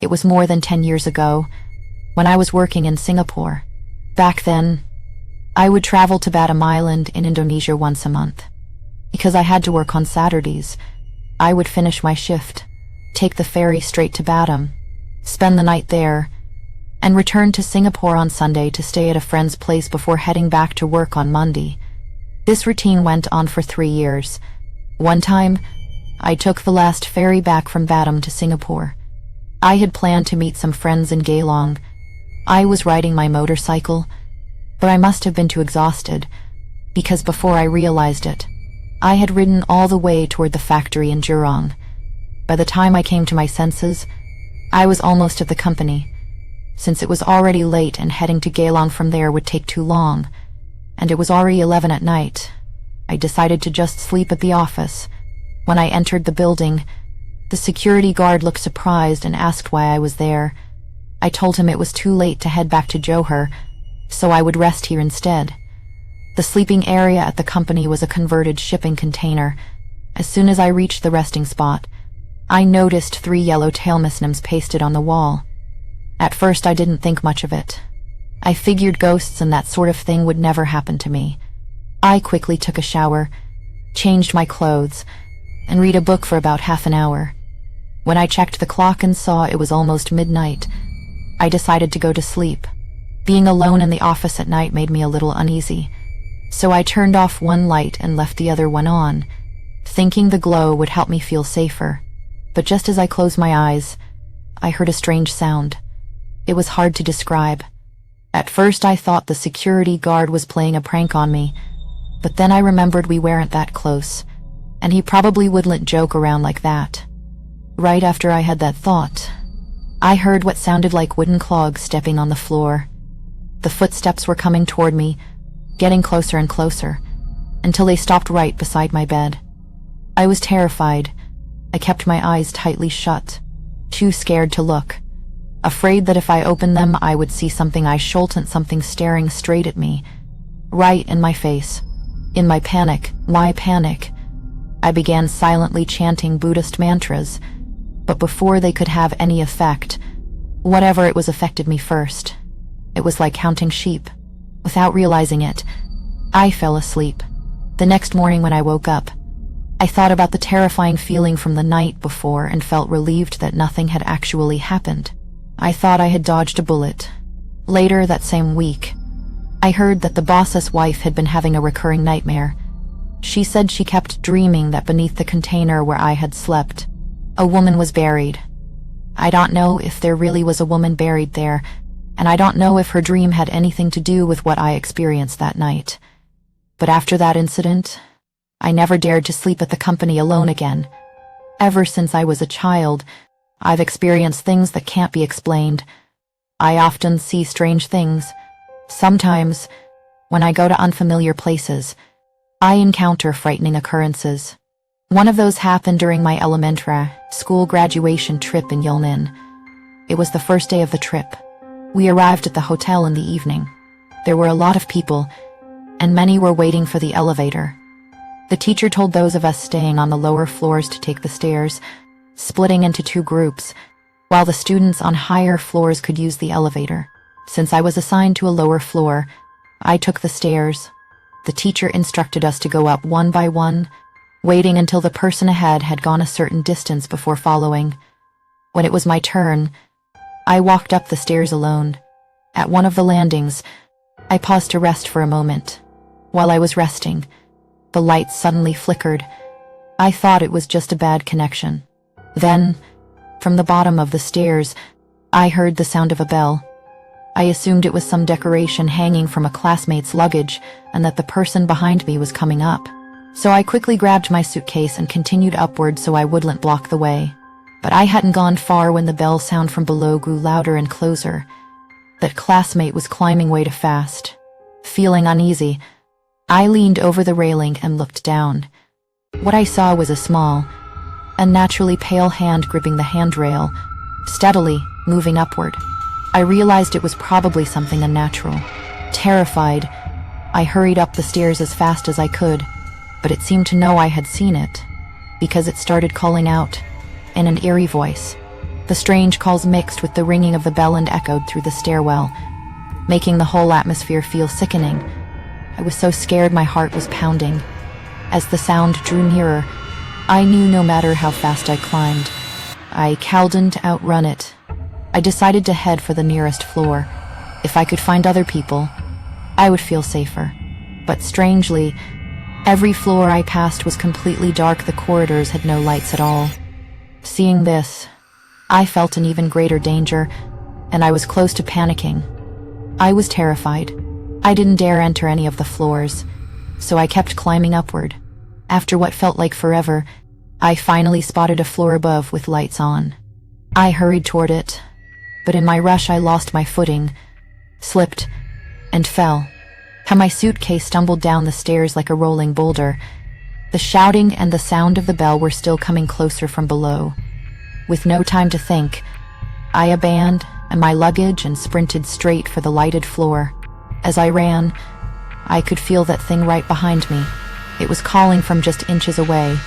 It was more than 10 years ago, when I was working in Singapore. Back then, I would travel to Bedtime Island in Indonesia once a month. Because I had to work on Saturdays, I would finish my shift, take the ferry straight to Bedtime, spend the night there, and return to Singapore on Sunday to stay at a friend's place before heading back to work on Monday. This routine went on for 3 years. One time, I took the last ferry back from Bedtime to Singapore. I had planned to meet some friends in Geelong. I was riding my motorcycle, but I must have been too exhausted, because before I realized it, I had ridden all the way toward the factory in Jurong. By the time I came to my senses, I was almost at the company. Since it was already late and heading to Geelong from there would take too long, and it was already 11 at night, I decided to just sleep at the office. When I entered the building, the security guard looked surprised and asked why I was there. I told him it was too late to head back to Johor, so I would rest here instead. The sleeping area at the company was a converted shipping container. As soon as I reached the resting spot, I noticed 3 yellow tail muslims pasted on the wall. At first I didn't think much of it. I figured ghosts and that sort of thing would never happen to me. I quickly took a shower, changed my clothes, and read a book for about half an hour. When I checked the clock and saw it was almost midnight, I decided to go to sleep. Being alone in the office at night made me a little uneasy, so I turned off one light and left the other one on, thinking the glow would help me feel safer. But just as I closed my eyes, I heard a strange sound. It was hard to describe. At first I thought the security guard was playing a prank on me, but then I remembered we weren't that close, and he probably wouldn't joke around like that. Right after I had that thought, I heard what sounded like wooden clogs stepping on the floor. The footsteps were coming toward me, getting closer and closer, until they stopped right beside my bed. I was terrified. I kept my eyes tightly shut, too scared to look, afraid that if I opened them I would see something I shouldn't, something staring straight at me, right in my face. In my panic, I began silently chanting Buddhist mantras, but before they could have any effect, whatever it was affected me first. It was like counting sheep. Without realizing it, I fell asleep. The next morning when I woke up, I thought about the terrifying feeling from the night before and felt relieved that nothing had actually happened. I thought I had dodged a bullet. Later that same week, I heard that the boss's wife had been having a recurring nightmare. She said she kept dreaming that beneath the container where I had slept, a woman was buried. I don't know if there really was a woman buried there, and I don't know if her dream had anything to do with what I experienced that night. But after that incident, I never dared to sleep at the company alone again. Ever since I was a child, I've experienced things that can't be explained. I often see strange things. Sometimes, when I go to unfamiliar places, I encounter frightening occurrences. One of those happened during my elementary school graduation trip in Yulnan. It was the first day of the trip. We arrived at the hotel in the evening. There were a lot of people, and many were waiting for the elevator. The teacher told those of us staying on the lower floors to take the stairs, splitting into 2 groups, while the students on higher floors could use the elevator. Since I was assigned to a lower floor, I took the stairs. The teacher instructed us to go up one by one, waiting until the person ahead had gone a certain distance before following. When it was my turn, I walked up the stairs alone. At one of the landings, I paused to rest for a moment. While I was resting, the lights suddenly flickered. I thought it was just a bad connection. Then, from the bottom of the stairs, I heard the sound of a bell. I assumed it was some decoration hanging from a classmate's luggage and that the person behind me was coming up. So I quickly grabbed my suitcase and continued upward so I wouldn't block the way. But I hadn't gone far when the bell sound from below grew louder and closer. That classmate was climbing way too fast. Feeling uneasy, I leaned over the railing and looked down. What I saw was a small, unnaturally pale hand gripping the handrail, steadily moving upward. I realized it was probably something unnatural. Terrified, I hurried up the stairs as fast as I could, but it seemed to know I had seen it, because it started calling out, in an eerie voice, The strange calls mixed with the ringing of the bell and echoed through the stairwell, making the whole atmosphere feel sickening. I was so scared my heart was pounding. As the sound drew nearer, I knew no matter how fast I climbed, I couldn't outrun it. I decided to head for the nearest floor. If I could find other people, I would feel safer. But strangely, every floor I passed was completely dark. The corridors had no lights at all. Seeing this, I felt an even greater danger, and I was close to panicking. I was terrified. I didn't dare enter any of the floors, so I kept climbing upward. After what felt like forever, I finally spotted a floor above with lights on. I hurried toward it, but in my rush I lost my footing, slipped, and fell. How my suitcase stumbled down the stairs like a rolling boulder. The shouting and the sound of the bell were still coming closer from below. With no time to think, I abandoned my luggage and sprinted straight for the lighted floor. As I ran, I could feel that thing right behind me. It was calling from just inches away.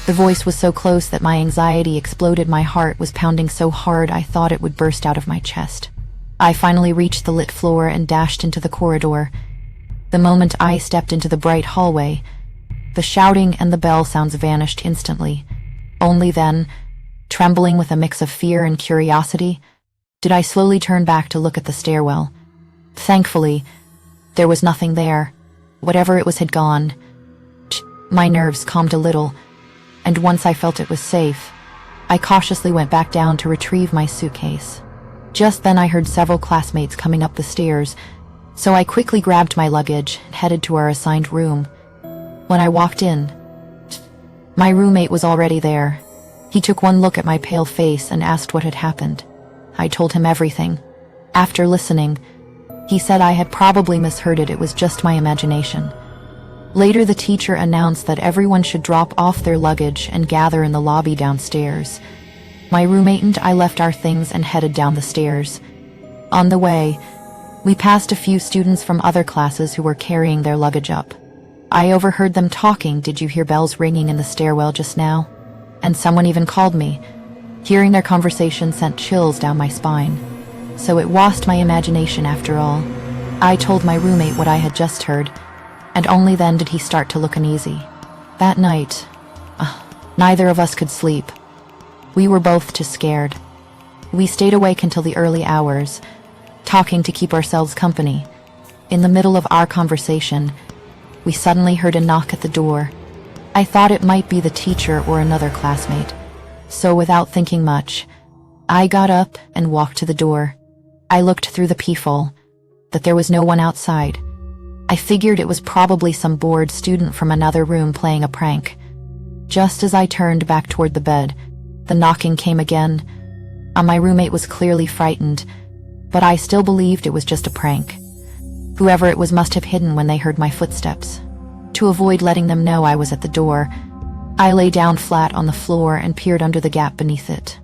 The voice was so close that my anxiety exploded. My heart was pounding so hard I thought it would burst out of my chest. I finally reached the lit floor and dashed into the corridor. The moment I stepped into the bright hallway, the shouting and the bell sounds vanished instantly. Only then, trembling with a mix of fear and curiosity, did I slowly turn back to look at the stairwell. Thankfully, there was nothing there. Whatever it was had gone. My nerves calmed a little, and once I felt it was safe, I cautiously went back down to retrieve my suitcase. Just then I heard several classmates coming up the stairs, so I quickly grabbed my luggage and headed to our assigned room. When I walked in, my roommate was already there. He took one look at my pale face and asked what had happened. I told him everything. After listening, he said I had probably misheard it. It was just my imagination. Later, the teacher announced that everyone should drop off their luggage and gather in the lobby downstairs. My roommate and I left our things and headed down the stairs. On the way, we passed a few students from other classes who were carrying their luggage up. I overheard them talking. "Did you hear bells ringing in the stairwell just now?" And someone even called me. Hearing their conversation sent chills down my spine. So it wasn't my imagination after all. I told my roommate what I had just heard, and only then did he start to look uneasy. That night, neither of us could sleep. We were both too scared. We stayed awake until the early hours, talking to keep ourselves company. In the middle of our conversation, we suddenly heard a knock at the door. I thought it might be the teacher or another classmate. So without thinking much, I got up and walked to the door. I looked through the peephole, but there was no one outside. I figured it was probably some bored student from another room playing a prank. Just as I turned back toward the bed, the knocking came again. My roommate was clearly frightened, but I still believed it was just a prank. Whoever it was must have hidden when they heard my footsteps. To avoid letting them know I was at the door, I lay down flat on the floor and peered under the gap beneath it.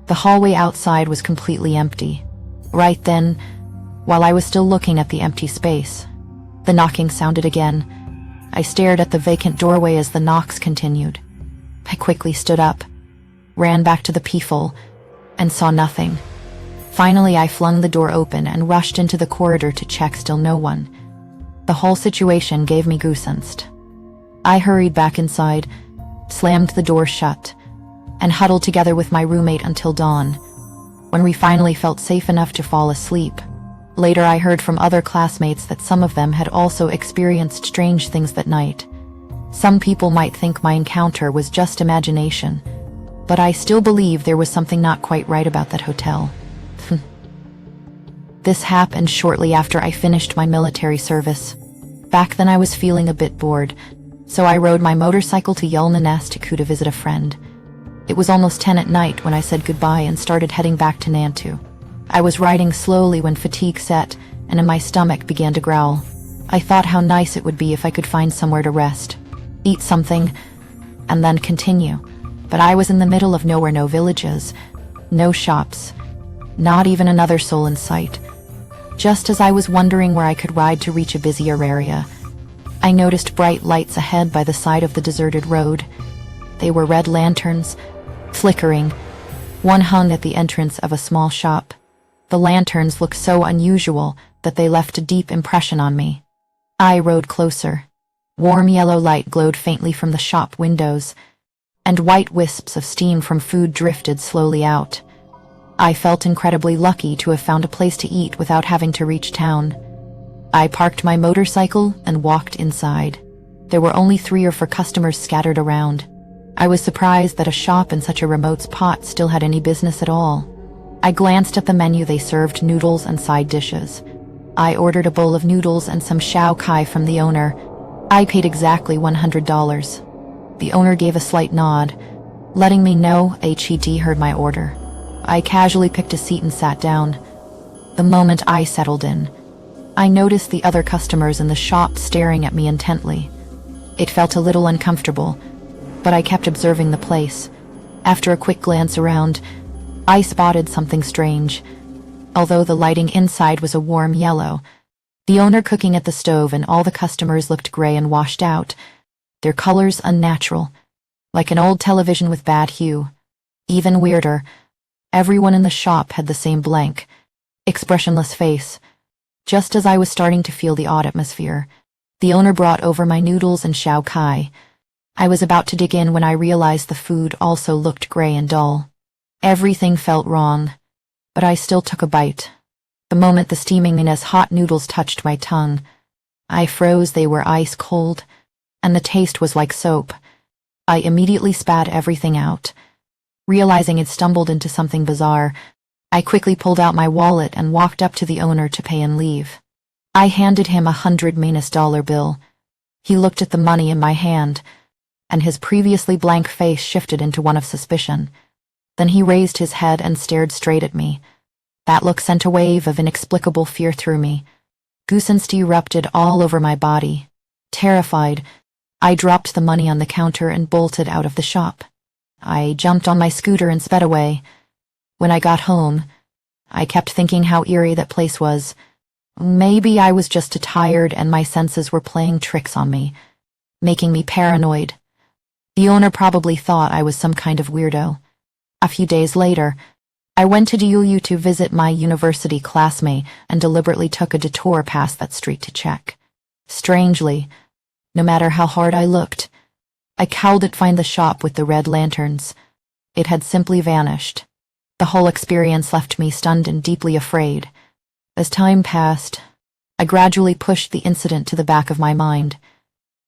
The hallway outside was completely empty. Right then, while I was still looking at the empty space, the knocking sounded again. I stared at the vacant doorway as the knocks continued. I quickly stood up, ran back to the peephole, and saw nothing. Finally, I flung the door open and rushed into the corridor to check. Still no one. The whole situation gave me goosebumps. I hurried back inside, slammed the door shut, and huddled together with my roommate until dawn, when we finally felt safe enough to fall asleep. Later, I heard from other classmates that some of them had also experienced strange things that night. Some people might think my encounter was just imagination, but I still believe there was something not quite right about that hotel. This happened shortly after I finished my military service. Back then I was feeling a bit bored, so I rode my motorcycle to Yelnanastiku to visit a friend. It was almost 10 at night when I said goodbye and started heading back to Nantu. I was riding slowly when fatigue set, and in my stomach began to growl. I thought how nice it would be if I could find somewhere to rest, eat something, and then continue. But I was in the middle of nowhere, no villages, no shops, not even another soul in sight. Just as I was wondering where I could ride to reach a busier area, I noticed bright lights ahead by the side of the deserted road. They were red lanterns, flickering, One hung at the entrance of a small shop. The lanterns looked so unusual that they left a deep impression on me. I rode closer. Warm yellow light glowed faintly from the shop windows, and white wisps of steam from food drifted slowly out. I felt incredibly lucky to have found a place to eat without having to reach town. I parked my motorcycle and walked inside. There were only 3 or 4 customers scattered around. I was surprised that a shop in such a remote spot still had any business at all. I glanced at the menu. They served noodles and side dishes. I ordered a bowl of noodles and some shao kai from the owner. I paid exactly $100. The owner gave a slight nod, letting me know he heard my order. I casually picked a seat and sat down. The moment I settled in, I noticed the other customers in the shop staring at me intently. It felt a little uncomfortable, but I kept observing the place. After a quick glance around, I spotted something strange. Although the lighting inside was a warm yellow, the owner cooking at the stove and all the customers looked gray and washed out, their colors unnatural, like an old television with bad hue. Even weirder, everyone in the shop had the same blank, expressionless face. Just as I was starting to feel the odd atmosphere, the owner brought over my noodles and shao kai. I was about to dig in when I realized the food also looked gray and dull. Everything felt wrong, but I still took a bite. The moment the steaming as hot noodles touched my tongue, I froze. They were ice cold, and the taste was like soap. I immediately spat everything out. Realizing I'd stumbled into something bizarre, I quickly pulled out my wallet and walked up to the owner to pay and leave. I handed him $100 bill. He looked at the money in my hand, and his previously blank face shifted into one of suspicion. Then he raised his head and stared straight at me. That look sent a wave of inexplicable fear through me. Goosebumps erupted all over my body. Terrified, I dropped the money on the counter and bolted out of the shop. I jumped on my scooter and sped away. When I got home, I kept thinking how eerie that place was. Maybe I was just too tired and my senses were playing tricks on me, making me paranoid. The owner probably thought I was some kind of weirdo. A few days later, I went to DU to visit my university classmate and deliberately took a detour past that street to check. Strangely, no matter how hard I looked, I couldn't find the shop with the red lanterns. It had simply vanished. The whole experience left me stunned and deeply afraid. As time passed, I gradually pushed the incident to the back of my mind.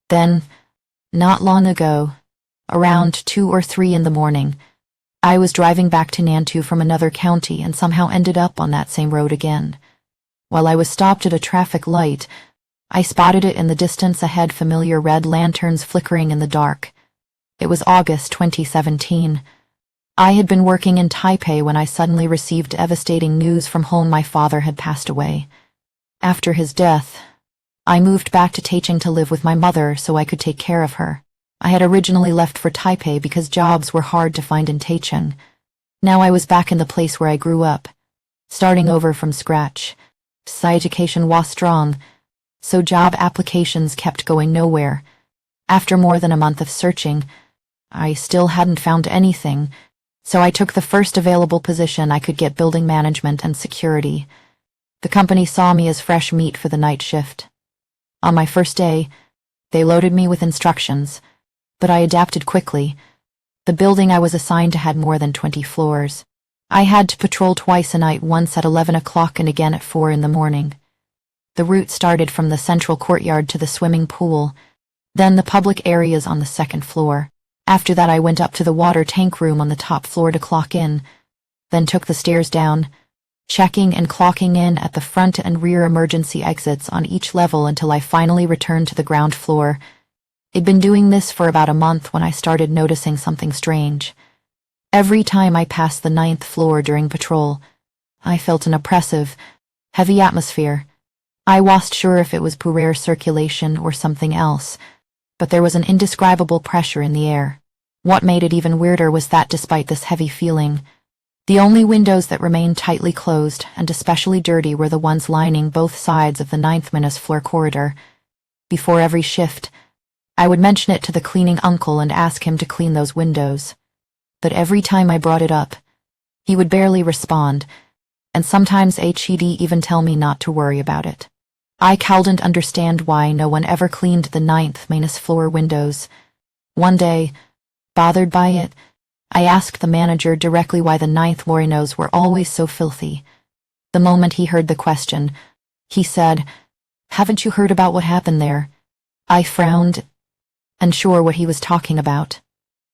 Then, not long ago, around 2 or 3 in the morning, I was driving back to Nantou from another county and somehow ended up on that same road again. While I was stopped at a traffic light, I spotted it in the distance ahead, familiar red lanterns flickering in the dark. It was August 2017. I had been working in Taipei when I suddenly received devastating news from home. My father had passed away. After his death, I moved back to Taichung to live with my mother so I could take care of her. I had originally left for Taipei because jobs were hard to find in Taichung. Now I was back in the place where I grew up, starting over from scratch. Education was strong, so job applications kept going nowhere. After more than a month of searching, I still hadn't found anything, so I took the first available position I could get: building management and security. The company saw me as fresh meat for the night shift. On my first day, they loaded me with instructions, but I adapted quickly. The building I was assigned to had more than 20 floors. I had to patrol twice a night, once at 11 o'clock and again at 4 in the morning. The route started from the central courtyard to the swimming pool, then the public areas on the second floor. After that I went up to the water tank room on the top floor to clock in, then took the stairs down, checking and clocking in at the front and rear emergency exits on each level until I finally returned to the ground floor. I'd been doing this for about a month when I started noticing something strange. Every time I passed the 9th floor during patrol, I felt an oppressive, heavy atmosphere. I wasn't sure if it was poor air circulation or something else, but there was an indescribable pressure in the air. What made it even weirder was that despite this heavy feeling, the only windows that remained tightly closed and especially dirty were the ones lining both sides of the 9th floor corridor. Before every shift, I would mention it to the cleaning uncle and ask him to clean those windows. But every time I brought it up, He would barely respond, and sometimes he'd even tell me not to worry about it. I couldn't understand why no one ever cleaned the 9th minus floor windows. One day, bothered by it, I asked the manager directly why the 9th windows were always so filthy. The moment he heard the question, he said, "Haven't you heard about what happened there?" I frowned, unsure what he was talking about.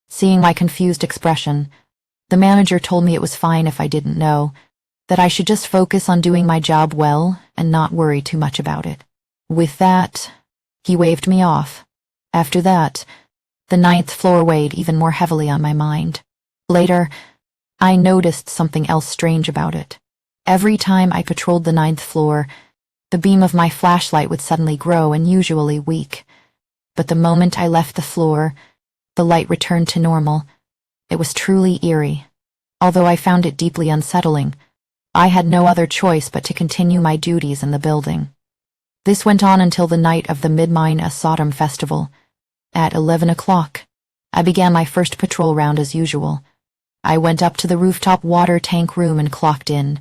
Seeing my confused expression, the manager told me it was fine if I didn't know, that I should just focus on doing my job well and not worry too much about it. With that, he waved me off. After that, the 9th floor weighed even more heavily on my mind. Later, I noticed something else strange about it. Every time I patrolled the 9th floor, the beam of my flashlight would suddenly grow and usually weak. But the moment I left the floor, the light returned to normal. It was truly eerie. Although I found it deeply unsettling, I had no other choice but to continue my duties in the building. This went on until the night of the Mid-Mine Sodom Festival. At 11 o'clock, I began my first patrol round as usual. I went up to the rooftop water tank room and clocked in,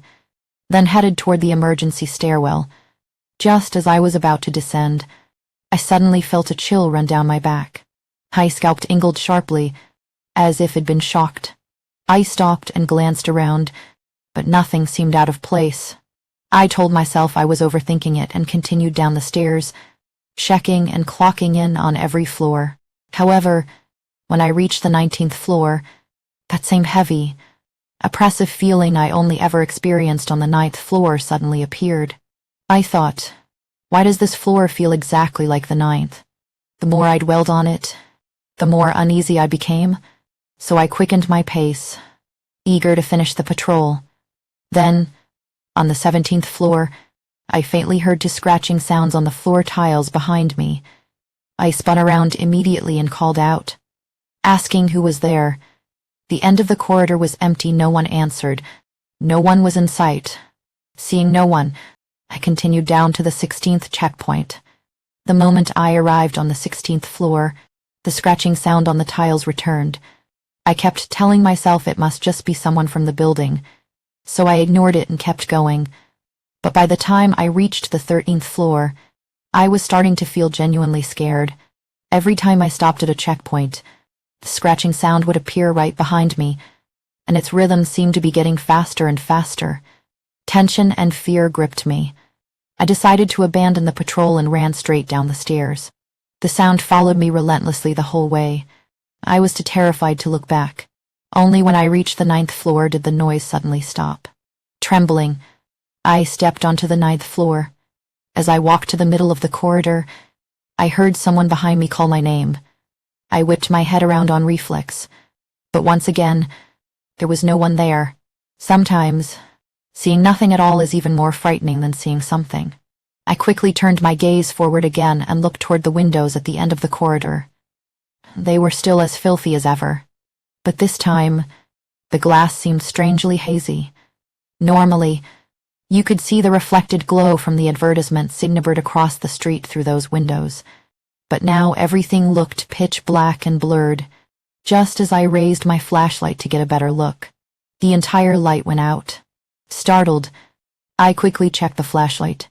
then headed toward the emergency stairwell. Just as I was about to descend, I suddenly felt a chill run down my back. My scalp tingled sharply, as if it'd been shocked. I stopped and glanced around, but nothing seemed out of place. I told myself I was overthinking it and continued down the stairs, checking and clocking in on every floor. However, when I reached the 19th floor, that same heavy, oppressive feeling I only ever experienced on the 9th floor suddenly appeared. I thought, why does this floor feel exactly like the 9th? The more I dwelled on it, the more uneasy I became, so I quickened my pace, eager to finish the patrol. Then, on the 17th floor, I faintly heard scratching sounds on the floor tiles behind me. I spun around immediately and called out, asking who was there. The end of the corridor was empty. No one answered. No one was in sight. Seeing no one, I continued down to the 16th checkpoint. The moment I arrived on the 16th floor, the scratching sound on the tiles returned. I kept telling myself it must just be someone from the building, so I ignored it and kept going. But by the time I reached the 13th floor, I was starting to feel genuinely scared. Every time I stopped at a checkpoint, the scratching sound would appear right behind me, and its rhythm seemed to be getting faster and faster. Tension and fear gripped me. I decided to abandon the patrol and ran straight down the stairs. The sound followed me relentlessly the whole way. I was too terrified to look back. Only when I reached the 9th floor did the noise suddenly stop. Trembling, I stepped onto the 9th floor. As I walked to the middle of the corridor, I heard someone behind me call my name. I whipped my head around on reflex, but once again, there was no one there. Sometimes, seeing nothing at all is even more frightening than seeing something. I quickly turned my gaze forward again and looked toward the windows at the end of the corridor. They were still as filthy as ever, but this time, the glass seemed strangely hazy. Normally, you could see the reflected glow from the advertisement signaboard across the street through those windows, but now everything looked pitch black and blurred. Just as I raised my flashlight to get a better look, the entire light went out. Startled, I quickly checked the flashlight.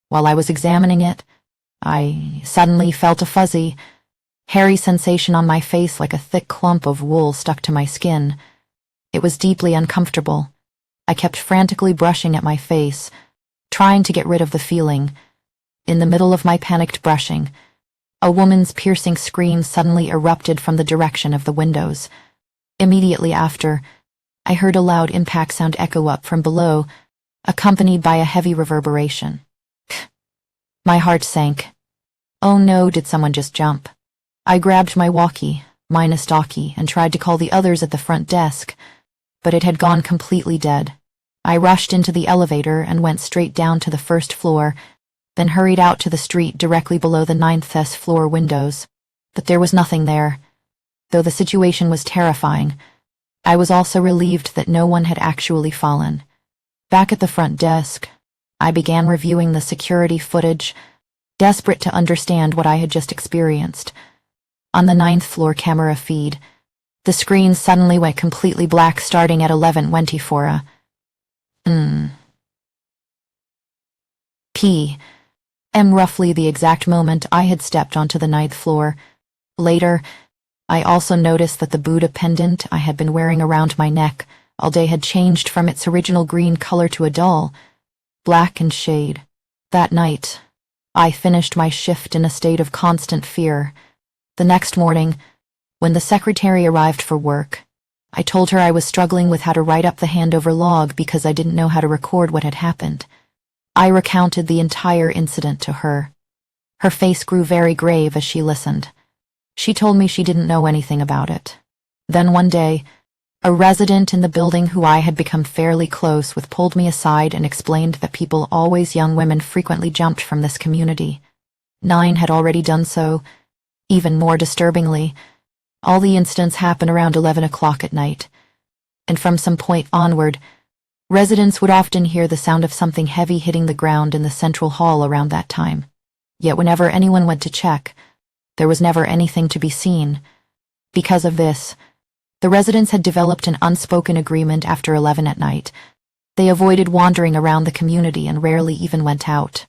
While I was examining it, I suddenly felt a fuzzy, hairy sensation on my face, like a thick clump of wool stuck to my skin. It was deeply uncomfortable. I kept frantically brushing at my face, trying to get rid of the feeling. In the middle of my panicked brushing, a woman's piercing scream suddenly erupted from the direction of the windows. Immediately after, I heard a loud impact sound echo up from below, accompanied by a heavy reverberation. My heart sank. Oh no, did someone just jump? I grabbed my walkie-talkie and tried to call the others at the front desk, but it had gone completely dead. I rushed into the elevator and went straight down to the first floor, then hurried out to the street directly below the 9th floor windows. But there was nothing there. Though the situation was terrifying, I was also relieved that no one had actually fallen. Back at the front desk, I began reviewing the security footage, desperate to understand what I had just experienced. On the 9th floor camera feed, The screen suddenly went completely black starting at 11:24 p.m. roughly the exact moment I had stepped onto the 9th floor. Later, I also noticed that the Buddha pendant I had been wearing around my neck all day had changed from its original green color to a dull black and shade. That night, I finished my shift in a state of constant fear. The next morning, when the secretary arrived for work, I told her I was struggling with how to write up the handover log because I didn't know how to record what had happened. I recounted the entire incident to her. Her face grew very grave as she listened. She told me she didn't know anything about it. Then one day, a resident in the building who I had become fairly close with pulled me aside and explained that young women frequently jumped from this community. 9 had already done so. Even more disturbingly, all the incidents happen around 11 o'clock at night, and from some point onward, residents would often hear the sound of something heavy hitting the ground in the central hall around that time. Yet whenever anyone went to check, there was never anything to be seen. Because of this, the residents had developed an unspoken agreement after 11 at night. They avoided wandering around the community and rarely even went out.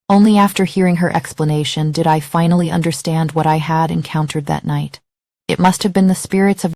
Only after hearing her explanation did I finally understand what I had encountered that night. It must have been the spirits of